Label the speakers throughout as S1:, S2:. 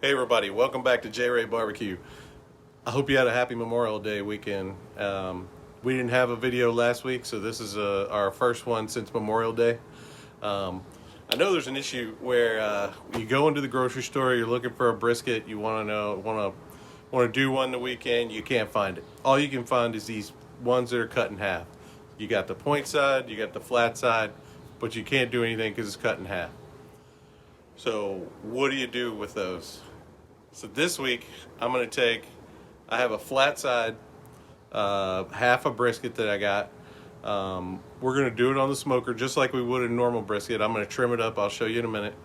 S1: Hey everybody, welcome back to J Ray Barbecue. I hope you had a happy Memorial Day weekend. We didn't have a video last week, so this is our first one since Memorial Day. I know there's an issue where you go into the grocery store, you're looking for a brisket, you want to do one the weekend, you can't find it. All you can find is these ones that are cut in half. You got the point side, you got the flat side, but you can't do anything because it's cut in half. So what do you do with those? So this week I have a flat side, half a brisket that I got. We're gonna do it on the smoker just like we would a normal brisket. I'm gonna trim it up, I'll show you in a minute.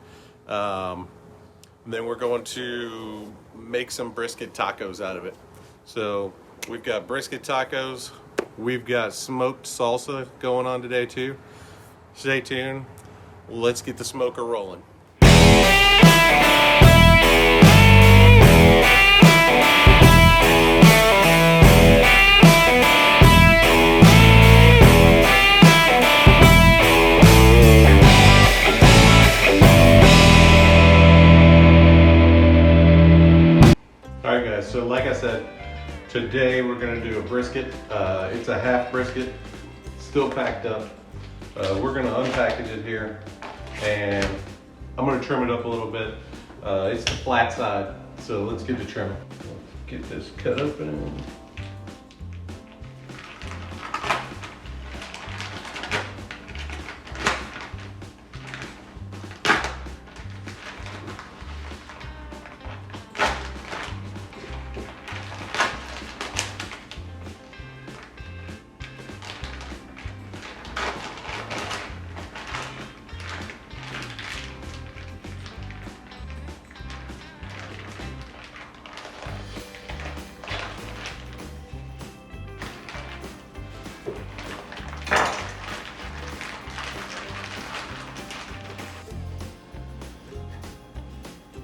S1: Then we're going to make some brisket tacos out of it. So we've got brisket tacos, we've got smoked salsa going on today too. Stay tuned, let's get the smoker rolling. Alright guys, so like I said, today we're going to do a brisket. It's a half brisket, still packed up. We're going to unpackage it here and I'm going to trim it up a little bit. It's the flat side, so let's get to trimming. Get this cut open.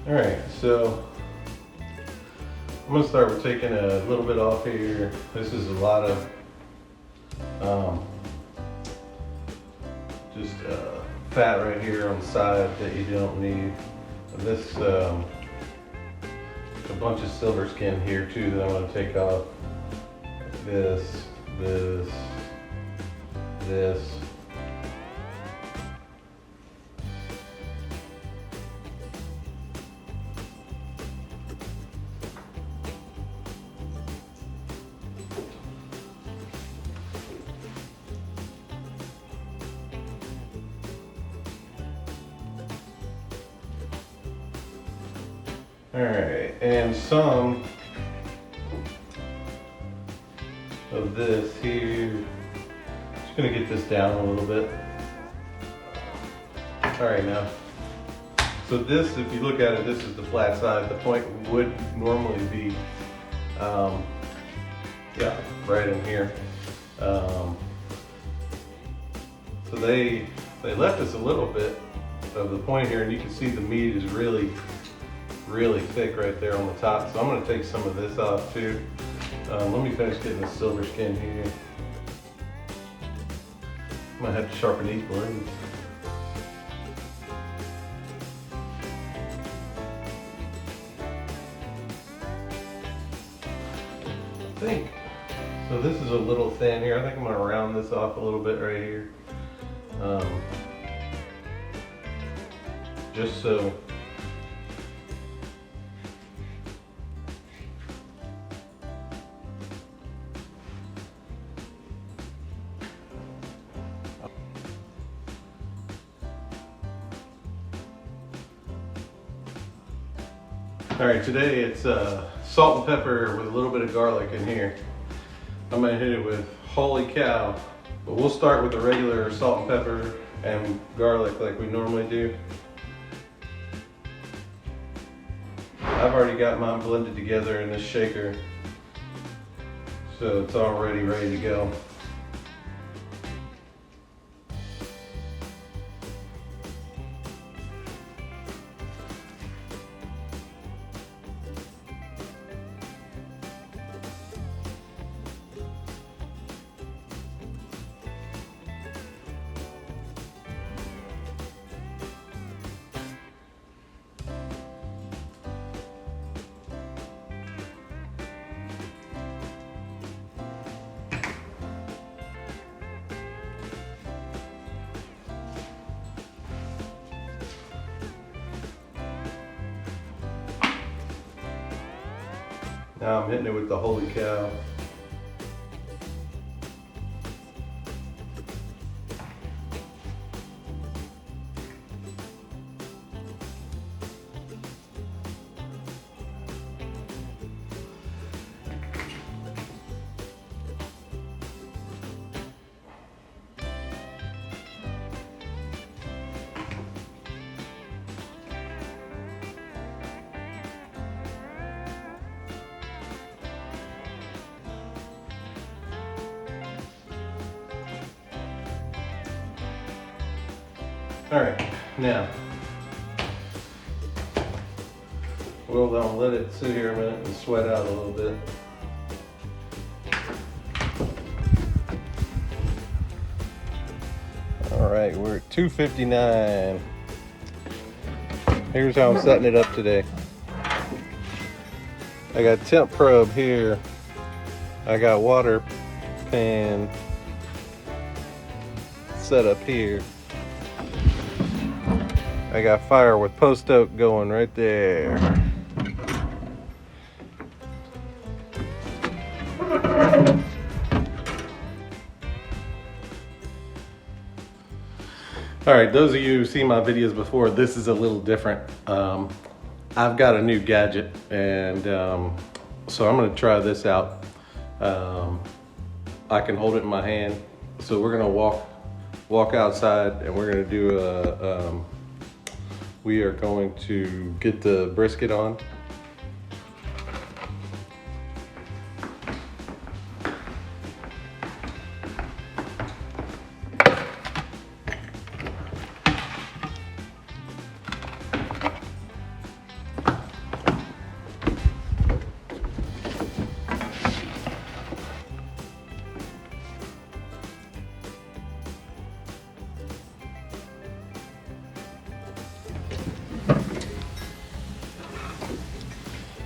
S1: All right, so I'm gonna start with taking a little bit off here. This is a lot of just fat right here on the side that you don't need. And this a bunch of silver skin here too that I want to take off. This. All right, and some of this here. Just gonna get this down a little bit. All right, now. So this, if you look at it, this is the flat side. The point would normally be, yeah, right in here. So they left us a little bit of the point here, and you can see the meat is really thick right there on the top. So I'm going to take some of this off too. Let me finish getting the silver skin here. I might have to sharpen these blades. I think. So this is a little thin here. I think I'm going to round this off a little bit right here. Just so all right, today it's salt and pepper with a little bit of garlic in here. I'm gonna hit it with holy cow, but we'll start with the regular salt and pepper and garlic like we normally do. I've already got mine blended together in this shaker, so it's already ready to go. Now I'm hitting it with the holy cow. All right, now we'll let it sit here a minute and sweat out a little bit. All right, we're at 259. Here's how I'm setting it up today. I got temp probe here. I got water pan set up here. I got fire with post oak going right there. All right, those of you who've seen my videos before, this is a little different. I've got a new gadget, and so I'm gonna try this out. I can hold it in my hand. So we're gonna walk outside, and we're gonna do we are going to get the brisket on.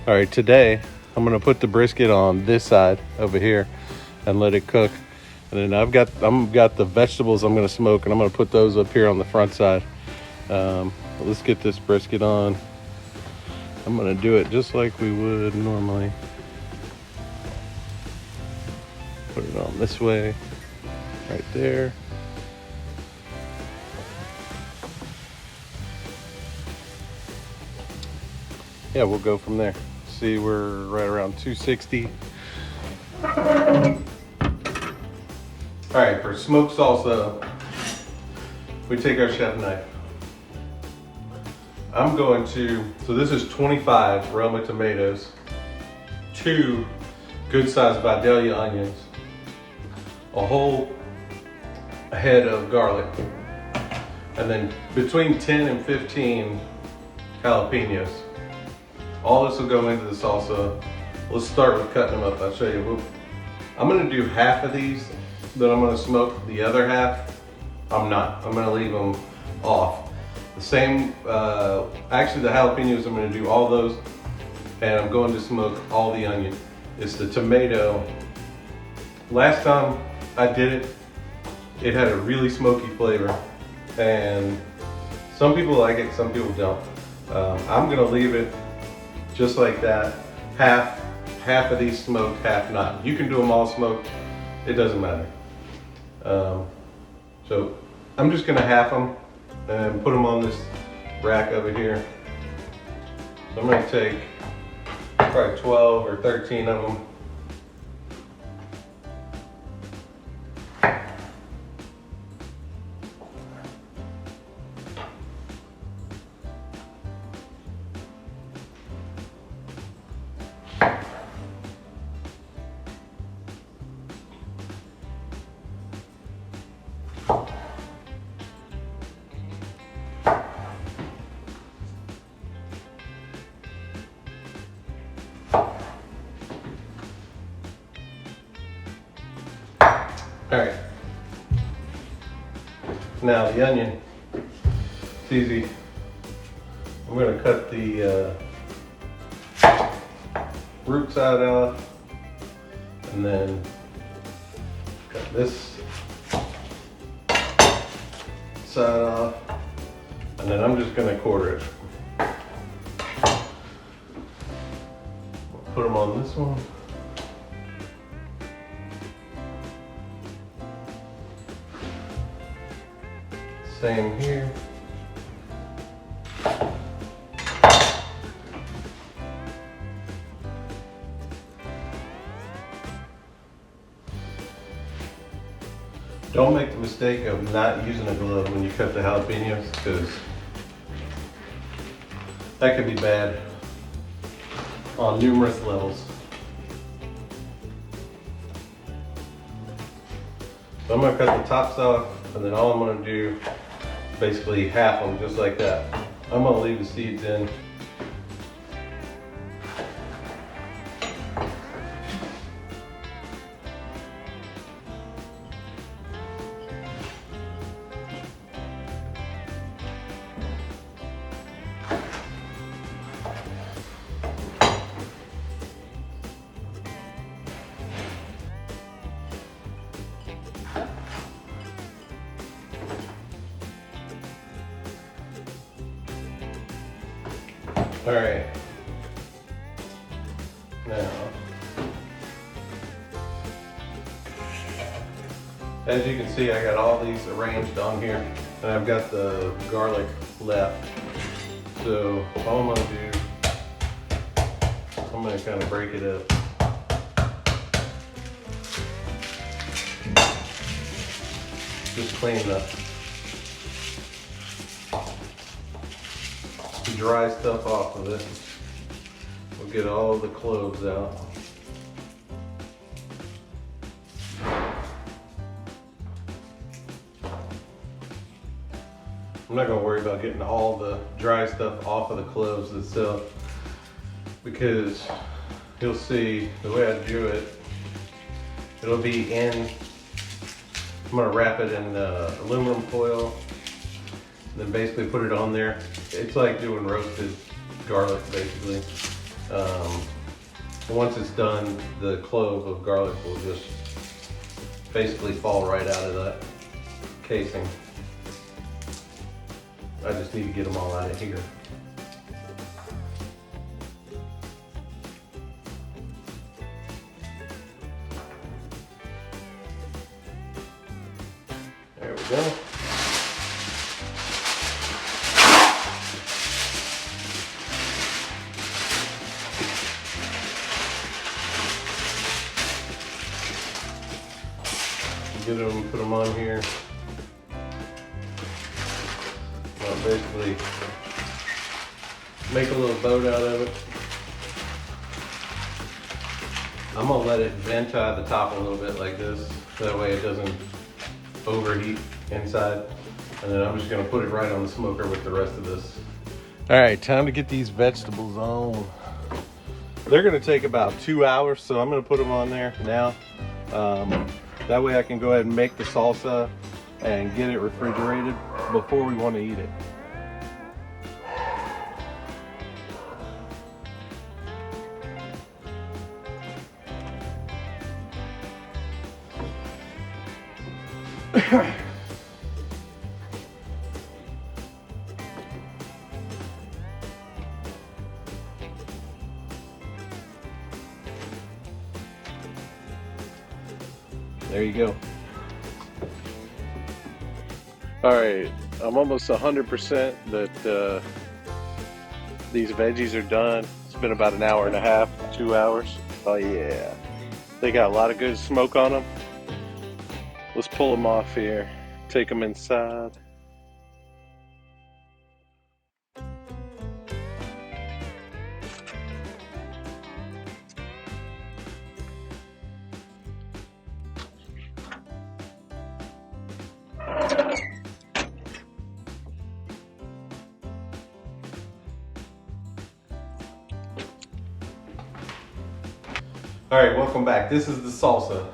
S1: All right, today I'm gonna put the brisket on this side over here and let it cook. And then I've got the vegetables I'm gonna smoke, and I'm gonna put those up here on the front side. Let's get this brisket on. I'm gonna do it just like we would normally. Put it on this way, right there. Yeah, we'll go from there. See, we're right around 260. All right, for smoked salsa, we take our chef knife. I'm going to, so this is 25 Roma tomatoes, 2 good sized Vidalia onions, a whole head of garlic, and then between 10 and 15 jalapeños. All this will go into the salsa. Let's start with cutting them up. I'll show you. I'm gonna do half of these that I'm gonna smoke. The other half, I'm not. I'm gonna leave them off. The same, actually the jalapenos, I'm gonna do all those, and I'm going to smoke all the onion. It's the tomato. Last time I did it, it had a really smoky flavor, and some people like it, some people don't. I'm gonna leave it just like that. Half of these smoked, half not. You can do them all smoked, it doesn't matter. So I'm just gonna half them and put them on this rack over here. So I'm gonna take probably 12 or 13 of them. All right, now the onion, it's easy. I'm gonna cut the root side off, and then cut this side off, and then I'm just gonna quarter it. put them on this one. Same here. Don't make the mistake of not using a glove when you cut the jalapenos, because that could be bad on numerous levels. So I'm going to cut the tops off, and then all I'm going to do is basically half them just like that. I'm going to leave the seeds in. All right, now, as you can see, I got all these arranged on here, and I've got the garlic left. So all I'm gonna do, I'm gonna kind of break it up. Just clean up the dry stuff off of it. We'll get all the cloves out. I'm not gonna worry about getting all the dry stuff off of the cloves itself, because you'll see the way I do it, it'll be in, I'm gonna wrap it in aluminum foil, and then basically put it on there. It's like doing roasted garlic, basically. Once it's done, the clove of garlic will just basically fall right out of that casing. I just need to get them all out of here. There we go. Get them, put them on here. I'll basically make a little boat out of it. I'm gonna let it vent at the top a little bit like this. That way it doesn't overheat inside. And then I'm just gonna put it right on the smoker with the rest of this. All right, time to get these vegetables on. They're gonna take about 2 hours, so I'm gonna put them on there now. That way I can go ahead and make the salsa and get it refrigerated before we want to eat it. There you go. All right, I'm almost 100% that these veggies are done. It's been about an hour and a half, 2 hours. Oh yeah, they got a lot of good smoke on them. Let's pull them off here, take them inside. All right, welcome back. This is the salsa.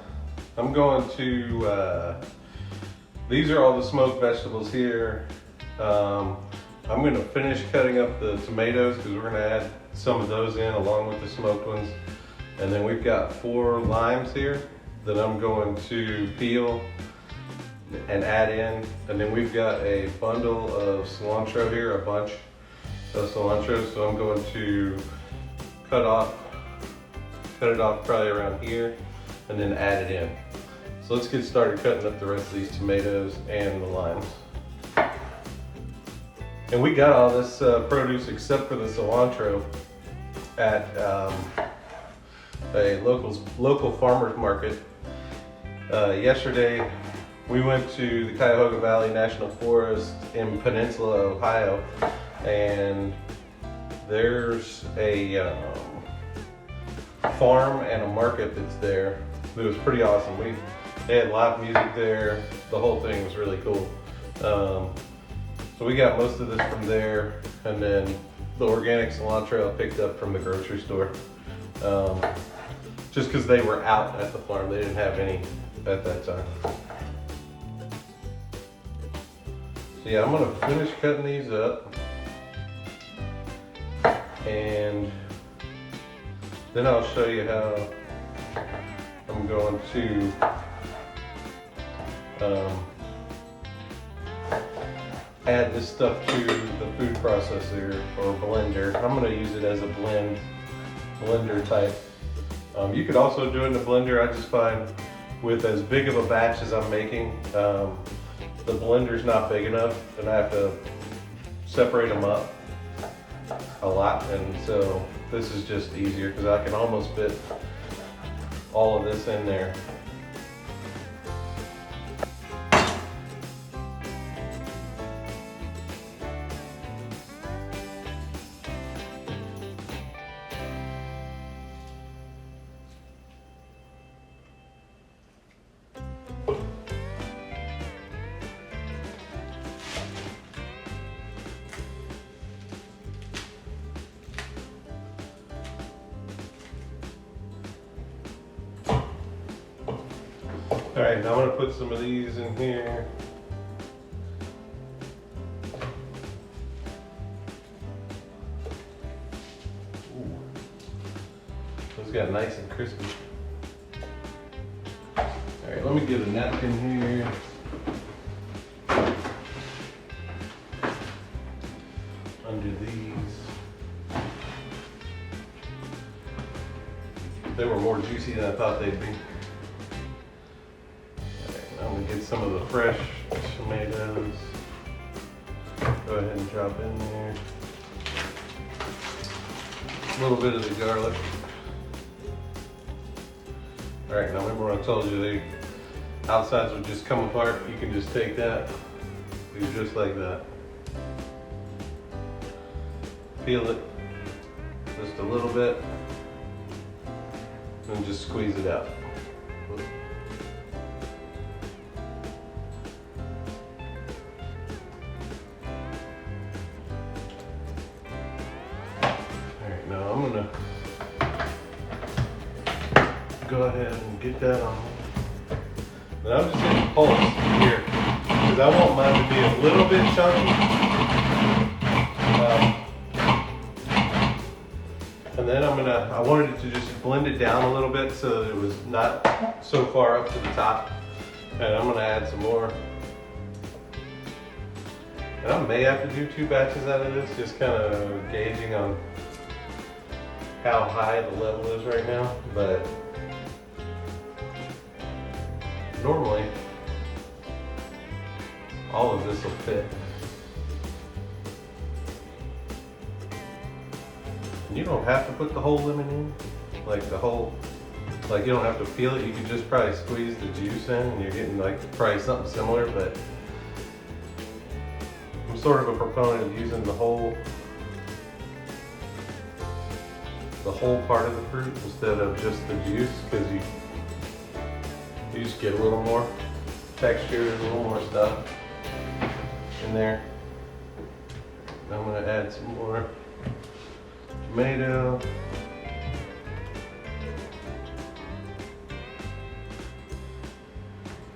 S1: I'm going to, these are all the smoked vegetables here. I'm gonna finish cutting up the tomatoes because we're gonna add some of those in along with the smoked ones. And then we've got 4 limes here that I'm going to peel and add in. And then we've got a bundle of cilantro here, a bunch of cilantro. So I'm going to cut off cut it off probably around here, and then add it in. So let's get started cutting up the rest of these tomatoes and the limes. And we got all this produce except for the cilantro at a local farmer's market. Yesterday we went to the Cuyahoga Valley National Forest in Peninsula, Ohio, and there's a farm and a market that's there. It was pretty awesome. They had live music there. The whole thing was really cool. So we got most of this from there, and then the organic cilantro I picked up from the grocery store. Just because they were out at the farm. They didn't have any at that time. So yeah, I'm gonna finish cutting these up, and then I'll show you how I'm going to add this stuff to the food processor or blender. I'm going to use it as a blender type. You could also do it in a blender. I just find with as big of a batch as I'm making, the blender's not big enough, and I have to separate them up a lot, and so this is just easier because I can almost fit all of this in there. All right, now I'm gonna put some of these in here. Ooh. Those got nice and crispy. All right, let me get a napkin here. Under these. They were more juicy than I thought they'd be. I'm gonna get some of the fresh tomatoes. Go ahead and drop in there. A little bit of the garlic. All right, now remember when I told you the outsides would just come apart? You can just take that, do just like that. Peel it just a little bit, and just squeeze it out. Now I'm gonna go ahead and get that on. And I'm just gonna pulse here because I want mine to be a little bit chunky. And then I wanted it to just blend it down a little bit so that it was not so far up to the top. And I'm gonna add some more. And I may have to do 2 batches out of this, just kind of gauging on how high the level is right now, but normally all of this will fit. And you don't have to put the whole lemon in, like you don't have to peel it. You can just probably squeeze the juice in and you're getting like probably something similar, but I'm sort of a proponent of using the whole part of the fruit instead of just the juice, because you just get a little more texture, a little more stuff in there. Now I'm going to add some more tomato.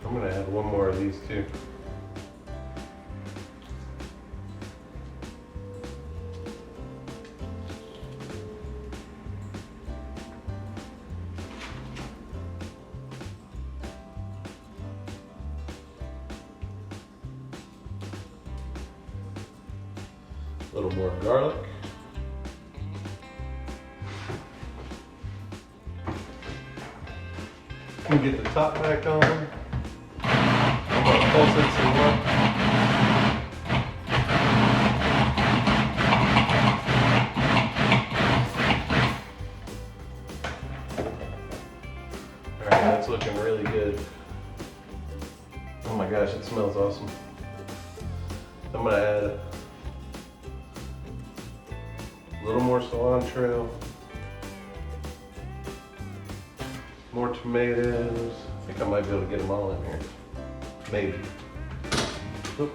S1: I'm going to add one more of these too. A little more garlic. And get the top back on. I'm gonna pulse it some more. Alright, that's looking really good. Oh my gosh, it smells awesome. I'm gonna add a little more cilantro, more tomatoes. I think I might be able to get them all in here. Maybe. Oop.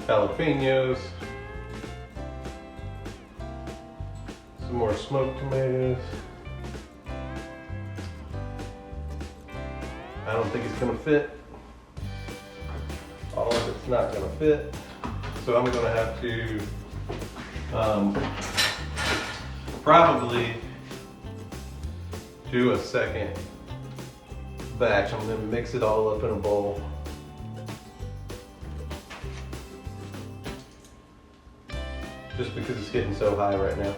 S1: Jalapeños. Some more smoked tomatoes. I don't think it's gonna fit. All of it's not gonna fit. So I'm gonna have to probably do a second batch. I'm gonna mix it all up in a bowl. Just because it's getting so high right now.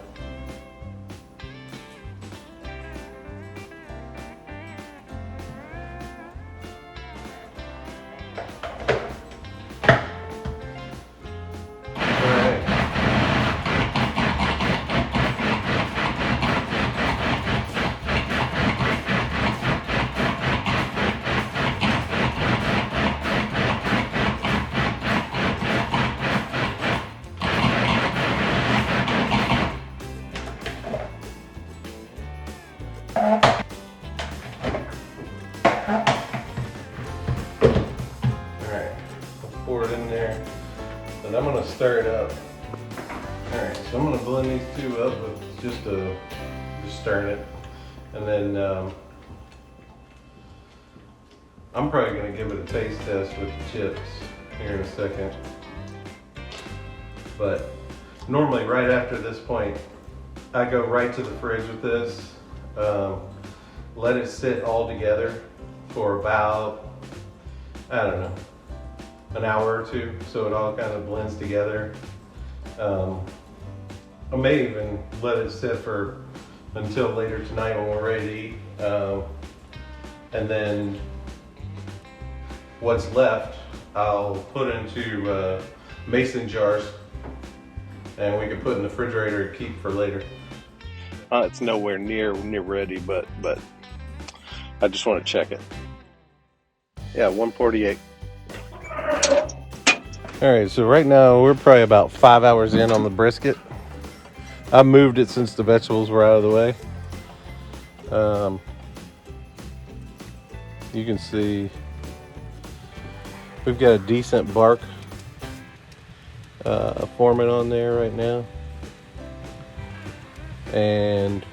S1: Pour it in there, and I'm gonna stir it up. All right, so I'm gonna blend these two up with just stirring it, and then I'm probably gonna give it a taste test with the chips here in a second. But normally, right after this point, I go right to the fridge with this. Let it sit all together for about, I don't know, an hour or two, so it all kind of blends together. I may even let it sit for until later tonight when we're ready to eat. And then what's left, I'll put into mason jars, and we can put in the refrigerator to keep for later. It's nowhere near ready, but I just want to check it. Yeah, 148. All right, so right now we're probably about 5 hours in on the brisket. I moved it since the vegetables were out of the way. You can see we've got a decent bark forming on there right now. And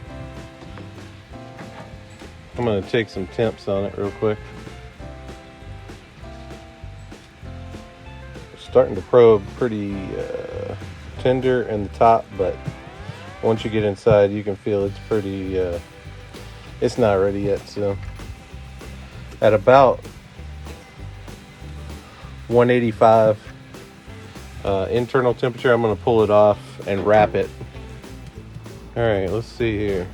S1: I'm gonna take some temps on it real quick. Starting to probe pretty tender in the top, but once you get inside you can feel it's pretty it's not ready yet. So at about 185 internal temperature, I'm going to pull it off and wrap it. All right, let's see here.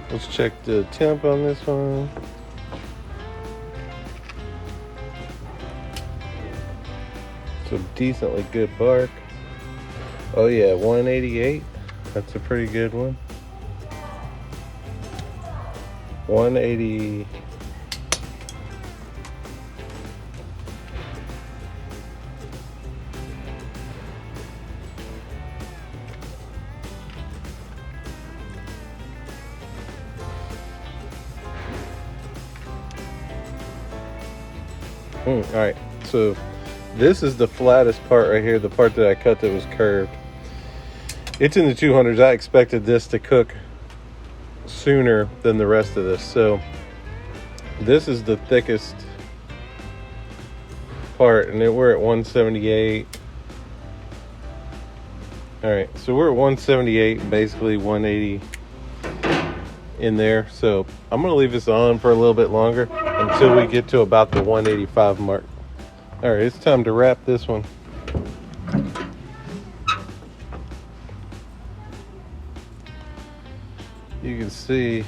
S1: Let's check the temp on this one. Some decently good bark. Oh yeah, 188. That's a pretty good one. 180. All right, so this is the flattest part right here, the part that I cut that was curved. It's in the 200s. I expected this to cook sooner than the rest of this. So this is the thickest part, and we're at 178. All right, so we're at 178, basically 180 in there. So I'm gonna leave this on for a little bit longer. until we get to about the 185 mark. All right, it's time to wrap this one. You can see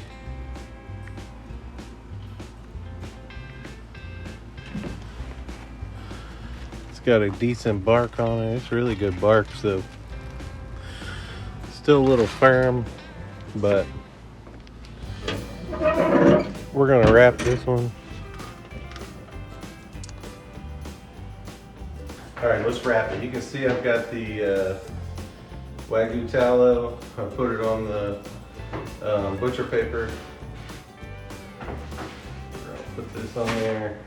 S1: it's got a decent bark on it. It's really good bark, so still a little firm, but we're gonna wrap this one. All right, let's wrap it. You can see I've got the Wagyu tallow. I put it on the butcher paper. I'll put this on there,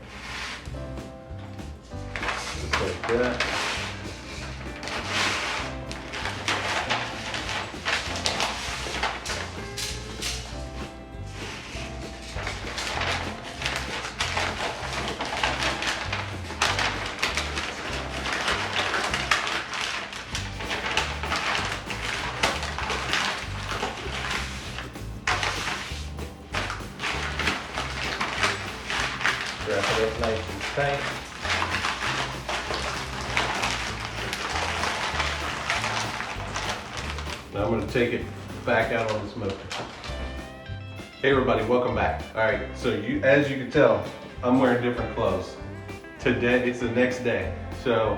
S1: just like that. Wrap it up nice and tight. Now I'm going to take it back out on the smoker. Hey everybody, welcome back. All right, so as you can tell, I'm wearing different clothes. Today, it's the next day. So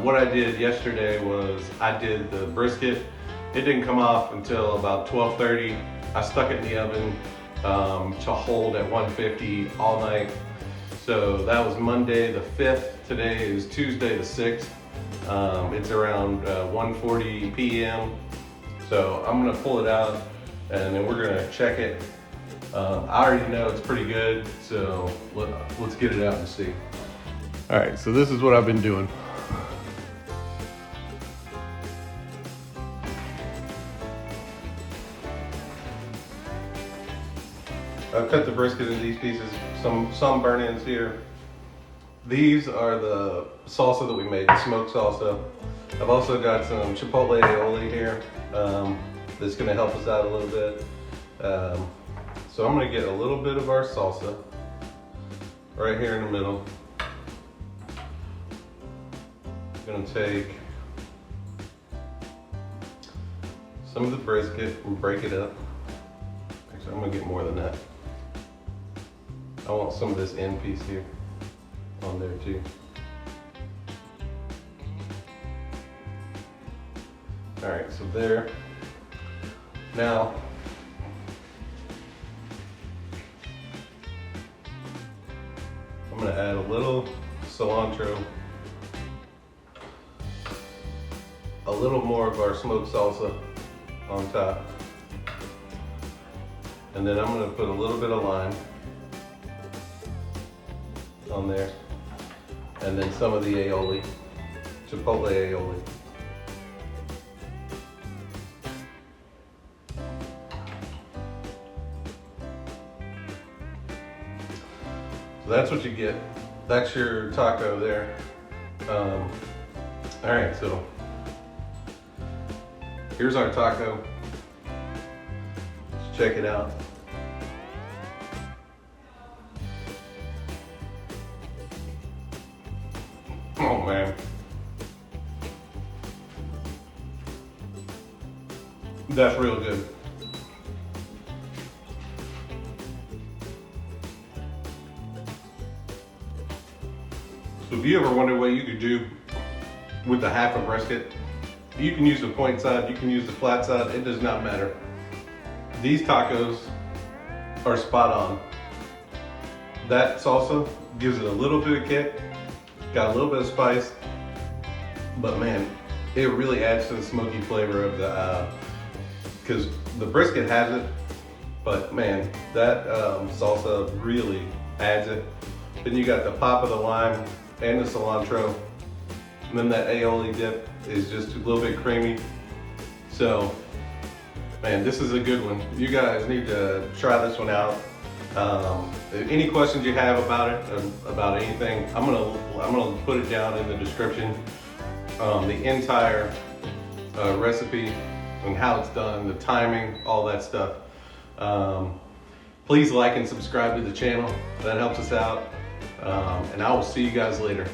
S1: what I did yesterday was I did the brisket. It didn't come off until about 12:30. I stuck it in the oven to hold at 150 all night. So that was Monday the 5th. Today is Tuesday the 6th. It's around 1:40 p.m. So I'm gonna pull it out and then we're gonna check it. I already know it's pretty good, so let's get it out and see. All right, so this is what I've been doing. I've cut the brisket in these pieces, some burn ends here. These are the salsa that we made, the smoked salsa. I've also got some chipotle aioli here that's gonna help us out a little bit. So I'm gonna get a little bit of our salsa right here in the middle. I'm gonna take some of the brisket and break it up. Actually, I'm gonna get more than that. I want some of this end piece here on there too. All right, so there. Now, I'm gonna add a little cilantro, a little more of our smoked salsa on top, and then I'm gonna put a little bit of lime on there, and then some of the aioli, chipotle aioli. So that's what you get. That's your taco there. All right, so here's our taco. Let's check it out. Oh man. That's real good. So if you ever wonder what you could do with the half a brisket, you can use the point side, you can use the flat side, it does not matter. These tacos are spot on. That salsa gives it a little bit of kick, got a little bit of spice, but man, it really adds to the smoky flavor of the, because the brisket has it, but man, that salsa really adds it. Then you got the pop of the lime and the cilantro, and then that aioli dip is just a little bit creamy. So, man, this is a good one. You guys need to try this one out. Any questions you have about it, about anything, I'm gonna put it down in the description. The entire recipe and how it's done, the timing, all that stuff. Please like and subscribe to the channel. That helps us out. And I will see you guys later.